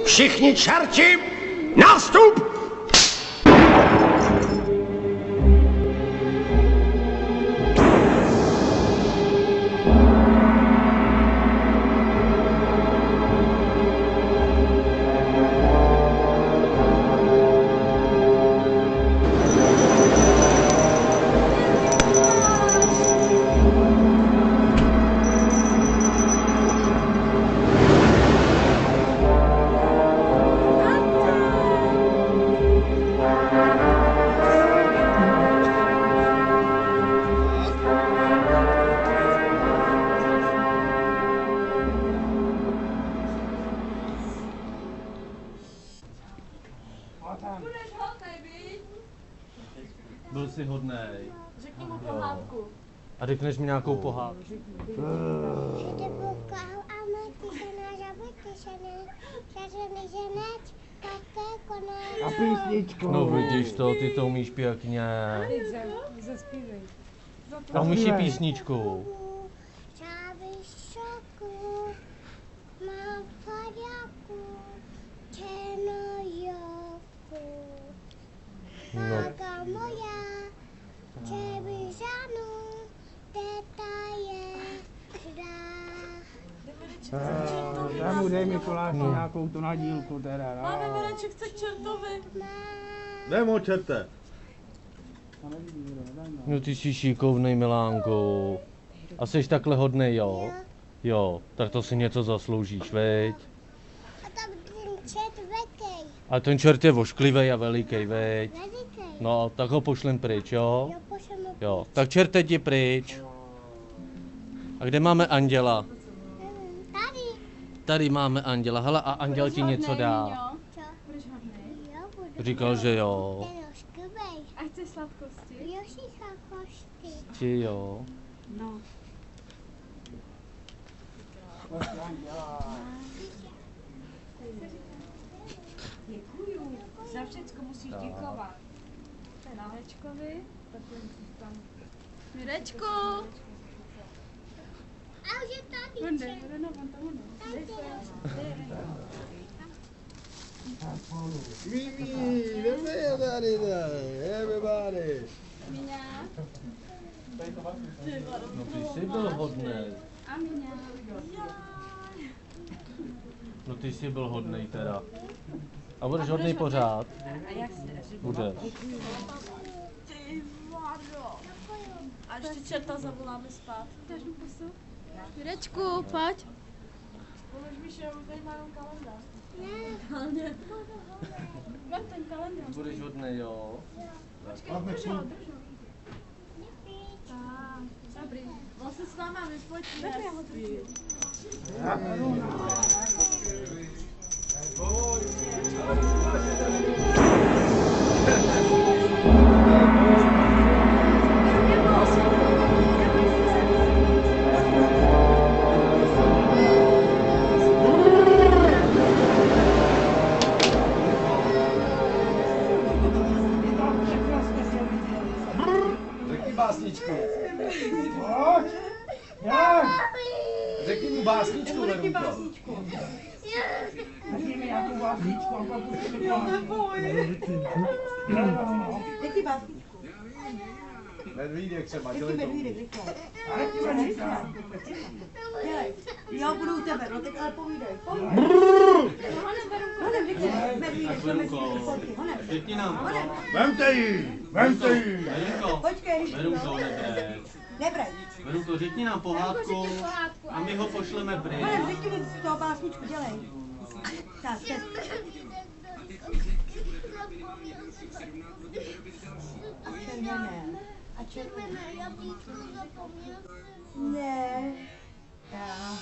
Všichni čerti, nástup! Byl jsi hodnej. Řekni mu pohádku. A řekneš mi nějakou pohádku. A písničku. No vidíš to, ty to umíš pěkně. Zaspívej. A umíš i písničku. No. Dej Mikuláši nějakou tu nadílku teda. Máme Milenček, chce k čertovi. Nemo čerte. No ty jsi šikovnej, Milánku. A jsi takhle hodnej, jo? Jo, tak to si něco zasloužíš, veď? A tam ten čert velký. A ten čert je vošklivej a veliký, veď? Veliký. No, tak ho pošlem pryč, jo? Jo, pošleme. Jo, tak čert jdi pryč. A kde máme anděla? Tady. Tady máme anděla. Hele, a anděl ti něco dá. Co? Budeš hodnej? Jo, budu. Říkal, že jo. Ten ošklivej. A chceš sladkosti? Jo, šicha košty. Ti jo. No. Děkuju. Za všecko musíš děkovat. To je na Hečkovi. Takovým tam. Mirečku! A už je tady čert. Mimi, everybody. No ty jsi byl hodnej. A Miňa. No ty jsi byl hodnej teda. A budeš hodnej pořád? A jak se Budeš. Ty vado. A ještě čerta zavoláme spát. Dáš mu pusu? Mirečku, pojď. Pomůž mi, že už tady mám kalendář. Ne. Vem ten kalendář. Budeš hodnej, jo? Počkej, držo. Tak, dobrý. On se s váma vyfočí. Tak já ho držím. Řekni básničku. Pojď. Jak? Řekni mu básničku, Verunko. Řekni mi nějakou básničku, a pak už mi Jo, neboj. Řekni básničku. Medvídek třeba, Řekni dělej to. medvídek, rychle. Ale ti to nechám. Dělej. Jo, budu u tebe, no teď ale povídej. Honem, řekni medvídek, to medvídek, pojď, honem. Řekni nám to. Vemte ji, vemte ji. Verunko, Počkej, Verunko, nebrej. nebrej. Verunko, řekni nám pohádku a my ho pošleme pryč. Honem, řekni mi z toho básničku, dělej. Tak, teď. A červené. A červené. Jablíčko zapomněl jsem. Ne. Já.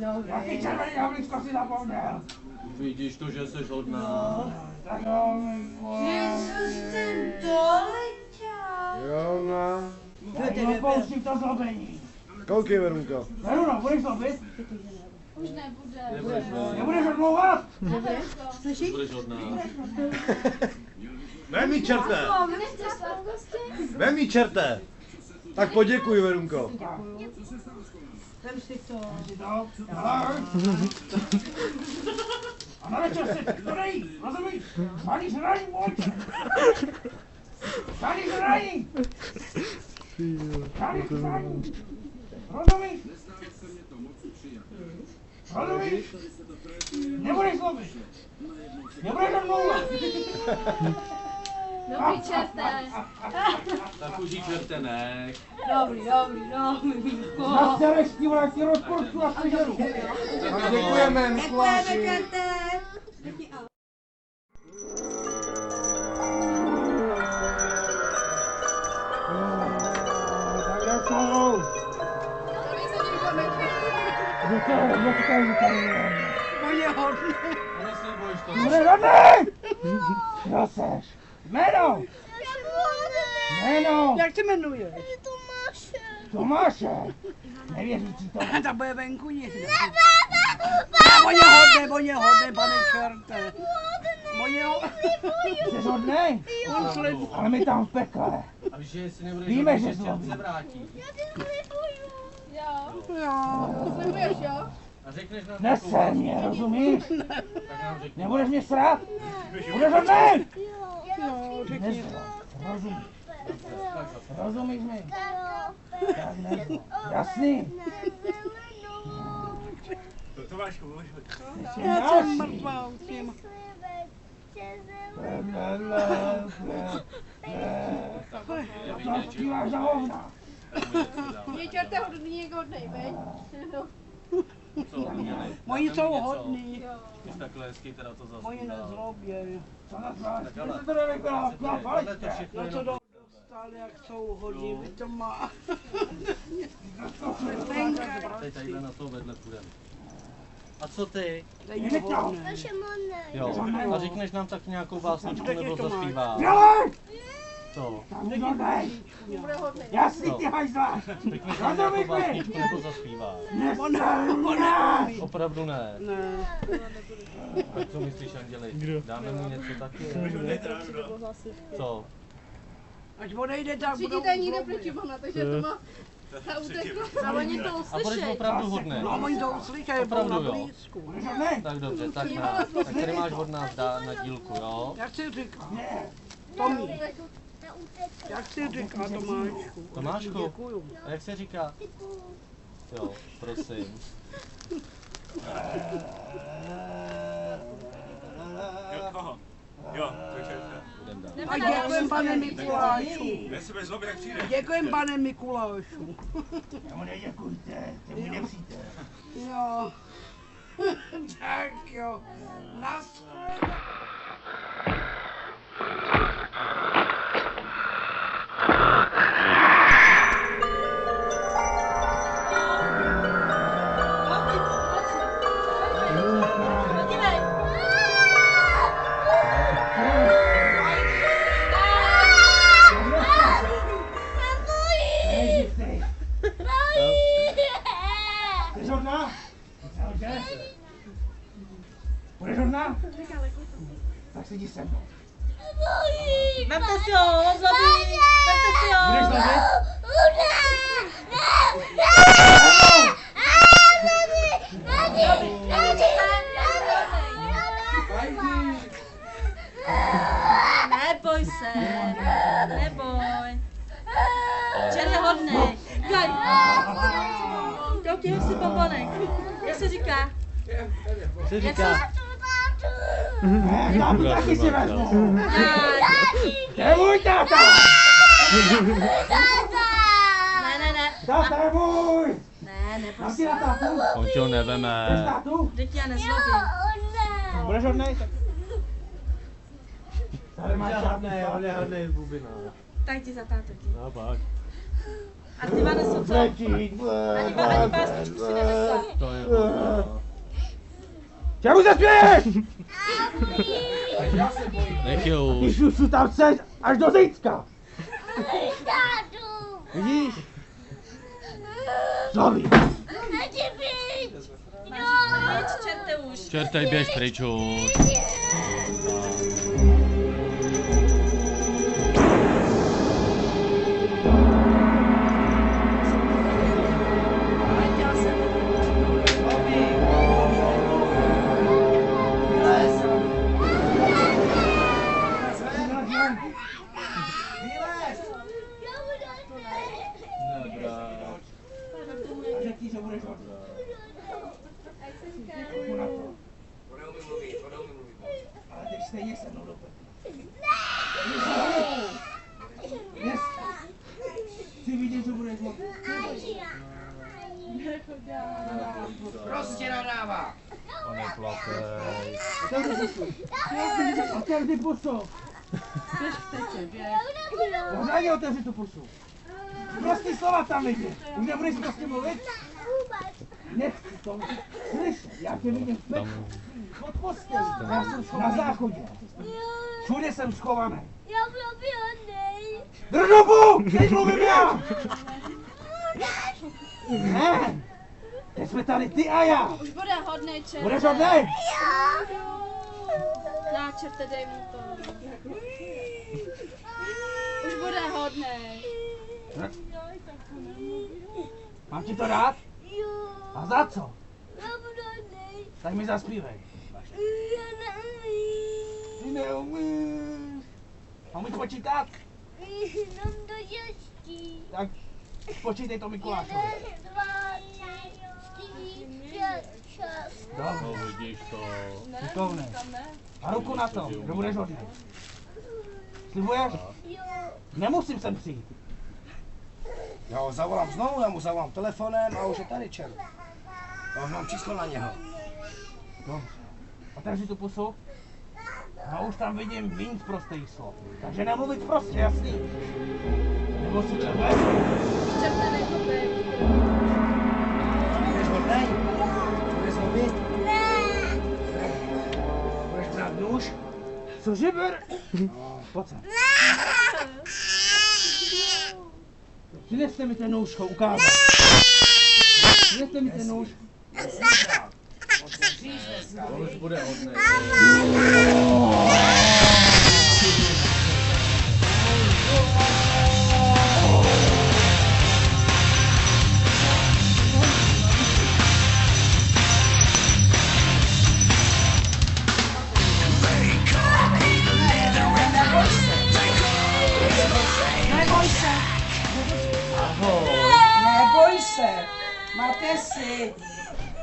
No, A ty červený jablíčko si zapomněl. Vidíš to, že jsi hodná. Tak jo, Mikuláši. Jezus, ten doletěl. Jo, no. Tak jo, pouštím to zlobení. Koukej, Verunko. Veruno, budeš zlobit? Už nebude. Nebudeš odmlouvat? Slyšíš? Budeš hodná. Vem ji, čerte. Nechceš sladkosti? Vem ji, čerte. Tak poděkuj, Verunko. Vem si to. Si to, hele. A na večer si to nejí, rozumíš? Žádný žrání, vojče. Žádný žrání. Žádný žrání. Rozumíš? Rozumíš? Nebudeš zlobit. Nebudeš domlouvat. Dobrý čerte. Tak už jí čertenek. Dobrý. Na starešti, vole, ti rozporču a sežeru. Děkujeme, Mikuláši. Čerte. Tak jdou. Moje hodně. Neslibuj to. Bude rodný! Kdo seš? Jméno! Jméno! Jak se jmenuješ? Tomáše! Nevěřící to. Ta bude venku někde. Moje hodné, pane čerte. Moje hodné. Jsi hodnej? Ale my tam v pekle. A víš, že jestli nebudeš Víme, hodný, že že zlobí. se vrátí. Jo. Jo. Slibuješ, jo? A řekneš nám Neser mě, rozumíš? tak nám řekni. Nebudeš mě srát? Budeš hodnej? Jo, řekni. Nezlom. Rozumíš? Rozumíš mi? Tak nezlom. Jasný? Tomášku, můžeš Jsi Já jsem náš. mrtvá s ním. Co zpíváš za hovna? Je čerte hodný, jako hodnej, veď? Co, umělej? Moji Dáme jsou mu něco? hodní. Když takhle hezky teda to zase. Moji nezlobě. Co nazváš? Ty to nevykonal, Tohle to palička. všechno No co jenom... dostali, jak jsou hodní, vy to má. Tady tadyhle na to vedle půjdeme. A co ty? Dej mi hodné. Jo. A řekneš nám tak nějakou básničku nebo zaspíváš? Dělej! Co? Tam jsi hodnej. Bude hodný. Jasný, ty hajzla. Řekneš nám nějakou básničku nebo zaspíváš? Ona Opravdu ne. ne. Tak co myslíš, Anděli? Dáme mu něco taky? Co? Až odejde, tak budou Třetí nikde zlobit. proti ona, takže to má... Ta utekla. A oni to A budeš uslyšej. opravdu hodný. No, oni to uslyšejí, budou Opravdu, na jo. blízku. Budeš hodnej? Tak dobře, tak tady máš od nás na dílku, jo? Jak jsi říkal? Tomí, jak jsi říkal Tomášku? Tomášku? Děkuju. A jak se říká? Jo, prosím. Jo, to je čerta. Budem dál. A děkujem, pane Mikulášu. Nesebe zlobit, jak přijde. Děkujem, pane Mikulášu. Tomu neděkujte, to mi nepřítel. Jo. Tak jo. Naschle. Podívej. Jsi hodná? Budeš hodná? Tak sedí se mnou. Vemte si ho, on zlobí. Vemte si ho. Budeš zlobit? Neboj se, neboj. Čer je hodnej. Daj. Koukej si bombonek. Jak se říká? Co se říká? Já to taky si vezmu. Neboj, táta! Ne. Táta, neboj! Ne, neboj Dám se. ti na tátu? On tě ho Chceš neveme. tátu? Teď já nezlobím. Budeš hodnej? Tady máš tátu. je hodnej bubina. Tak ti za tátu ti. No pak. A ty Vane jsou co? Ani pásničku si nevesla. To je ono. Čemu se směješ? Nech je Ty už. šusu tam seš až do zítřka. Vidíš? Zlobí. Pryč, čerte už. Čertej, běž pryč už. Já jsem nahrává. On je platej. Otevři pusu. Běž v tetě, běž. Pořádně otevři tu pusu. Prostý slova tam vidět. Už nebudeš prostě mluvit? Nechci to. Slyš, já tě vidím v peku. Pod postelí. Já jsem na záchodě. Všude jsem schovaný. Já byl běhanej. Drž hubu! Teď mluvím já! Ne! Teď jsme tady ty a já. Už bude hodnej čert. Budeš hodnej? Já čerte, dej mu to. Už bude hodnej. Mám ti to dát? Jo. A za co? Já budu hodnej. Tak mi zaspívej. Já neumím. Ty neumíš. Mám mi počítat? Jenom do 6. Tak počítej to Mikulášovi. 1, 2, 3, 4, 5, 6. No vidíš to. Šikovnej. A ruku na to, že budeš hodnej. Slibuješ? Jo. Nemusím sem přijít. Já ho zavolám znovu, já mu zavolám telefonem a už je tady čert. Já už mám číslo na něho. Dobře. Otevři tu pusu. A už tam vidím víc prostých slov. Takže nemluvit prostě, jasný. Nebo si to veš? Čerte, nekopej. Budeš hodnej? Budeš mluvit? Budeš brát nůž? Cože ber? Pojď sem. Přineste mi ten nůžko, ukázat. Přineste mi ten nůž. On už bude hodnej. Neboj se. Neboj se. Máte si.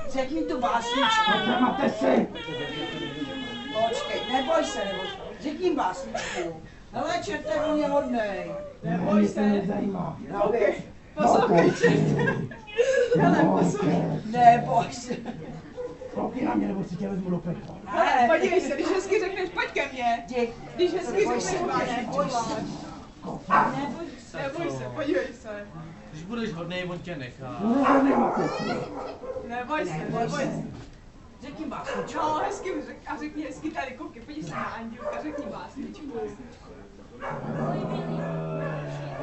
Řekni tu básničku. Máte si. Počkej, neboj se. Řekni básničku. Hele, čerte, on je hodnej. Neboj se. Nezajímá. No, běž. Poslouchej, čerte. Neboj se. Koukej na mě, nebo si tě vezmu do pekla. Ne, Podívej se, když hezky řekneš, pojď ke mně. Když hezky řekneš, neboj se. neboj se, podívej se. Když budeš hodnej, on tě nechá. Nemáte si. Neboj se, Neboj neboj se. se. Řekni básničku. No, hezky mi a řekni hezky tady, koukej, podívej se na Andílka, řekni básničku.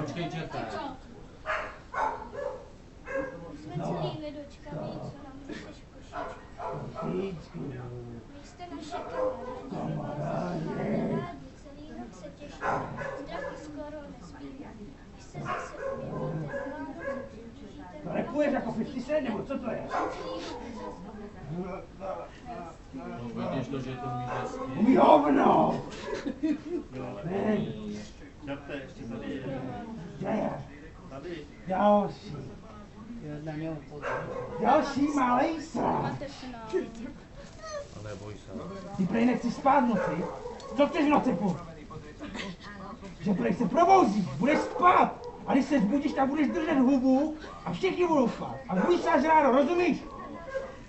Počkej, čerte. Jsme celý nedočkaví, co nám chceš košičku. Vy jste naše kamarádi, celý rok se těšíme, zdraví skoro nespíme. Když se zase objevíte, Vánoce přiblížíte. To repuješ jako 50 Cent, nebo co to je? No vidíš to, že to umíš hezky. Umí hovno! Ne, Čerte, ještě tady je. kde je? Tady. Další. Další malej srát. Máte finál. A neboj se. Ty prej nechci spát v noci? Co chceš v noci půl? Že prej se probouzíš, budeš spát. A když se zbudíš, tak budeš držet hubu a všichni budou spát. A budeš se až ráno, rozumíš?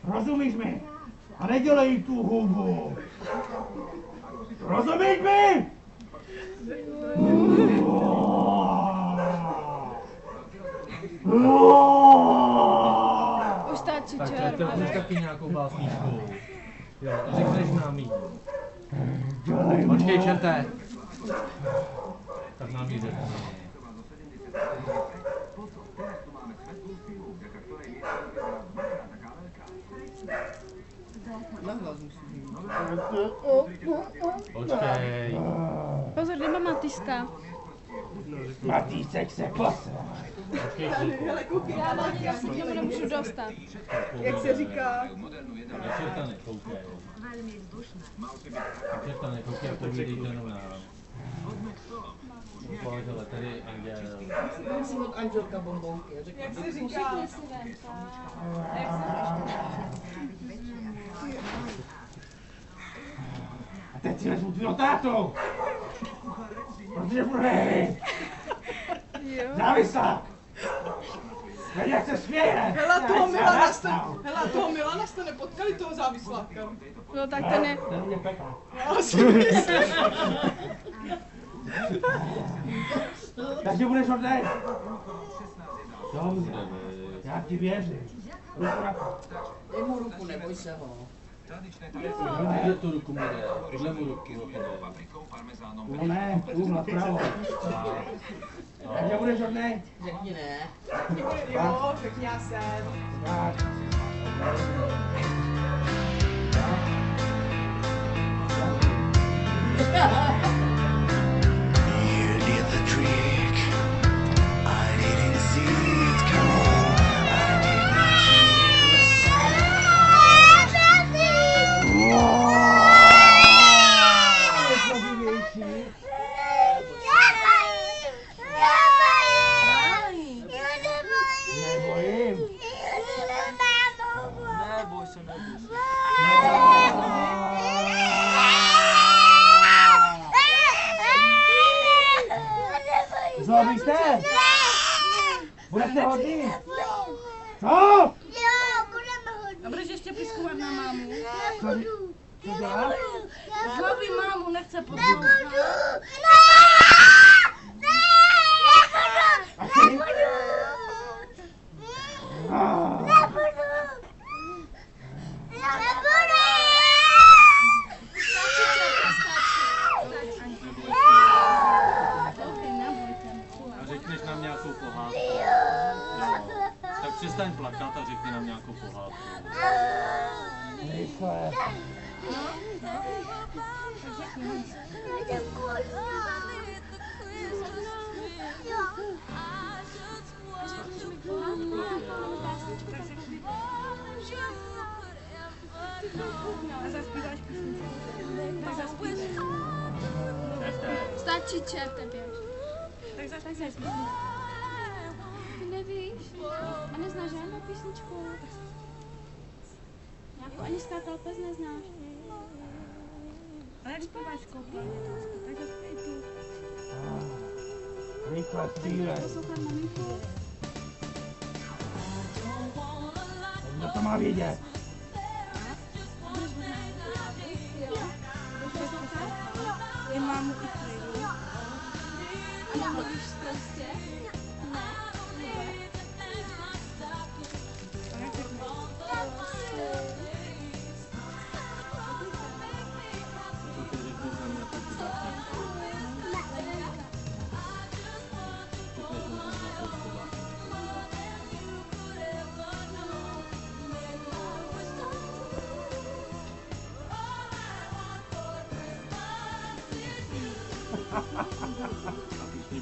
Rozumíš mi? A nedělej tu hubu. Rozumíš mi? Už stačí Tak čert. čerte, můžeš taky nějakou básničku. Jo, a řekneš nám jí. Počkej, čerte. Tak nám jí řekni. Počkej. Pozor, kde má Matýska? Matýsek se posral. Počkej chvilku. Hele, koukej, Já na něj se k němu nemůžu dostat. jak se říká. Na čerta nekoukej. Na čerta nekoukej a povídejte jenom nám. Pojď, hele, tady Anděl. Od Andělka bombonky. Jak se říká. Všichni si vem, tak. Jak se A teď si vezmu tvýho tátu. Protože bude hry. Jo. Závislák. Jak se směje! Hele, toho Milana jste nepotkali, toho závisláka. No tak ten je... Ten mě peká. Já si myslím. Takže budeš hodnej? Dobře, já ti věřím. Ruku na to. Dej mu ruku, neboj se ho. Kde tu ruku mu jde? Podle mu ruku. No ne, tu napravo. Takže budeš hodnej? Řekni ne. Jo, řekni já jsem. Tak. You did the trick. I didn't see it coming. I did not Nebojím. Neboj se, neboj se. Zlobíš se? Budete hodný? Co? A budeš ještě piskovat na mámu? Co děláš? Zlobí mámu, nechce poslouchat. A ty? A řekneš nám nějakou pohádku. Jo. Tak přestaň plakat a řekni nám nějakou pohádku. Rychle. A zaspíváš písničku. Tak zaspíváš. Stačí čerte, běž. Tak zaspíváš písničku. Ty nevíš? A neznáš žádnou písničku? Nějakou ani Skákal pes neznáš. Ale jak zpíváš koupí? Tak zaspívaj tu. Rychle, zpívej. Poslouchat maminku. Kdo to má vědět? Je mámu i klidu. A nemluvíš prostě? Ne?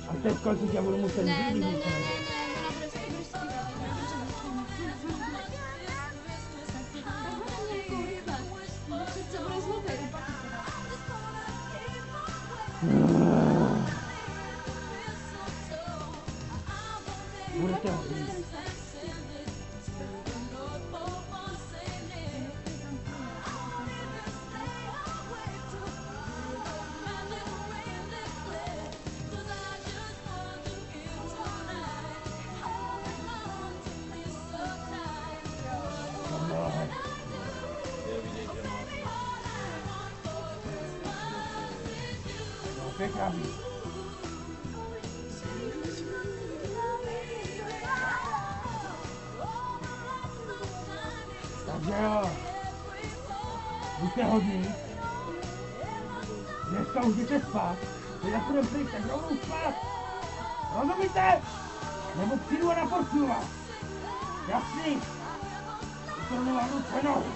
A teď si tě budu muset Ne, řídit. ona bude zpívat. Přece bude zlobit. Budete hodný. Pěkná být. Takže jo, buďte hodný. Dneska už jděte spát. Teď půjdem pryč, tak rovnou spát. Rozumíte? Nebo přijdu a naporcuju vás. Jasný? Utrnu vám ruce nohy.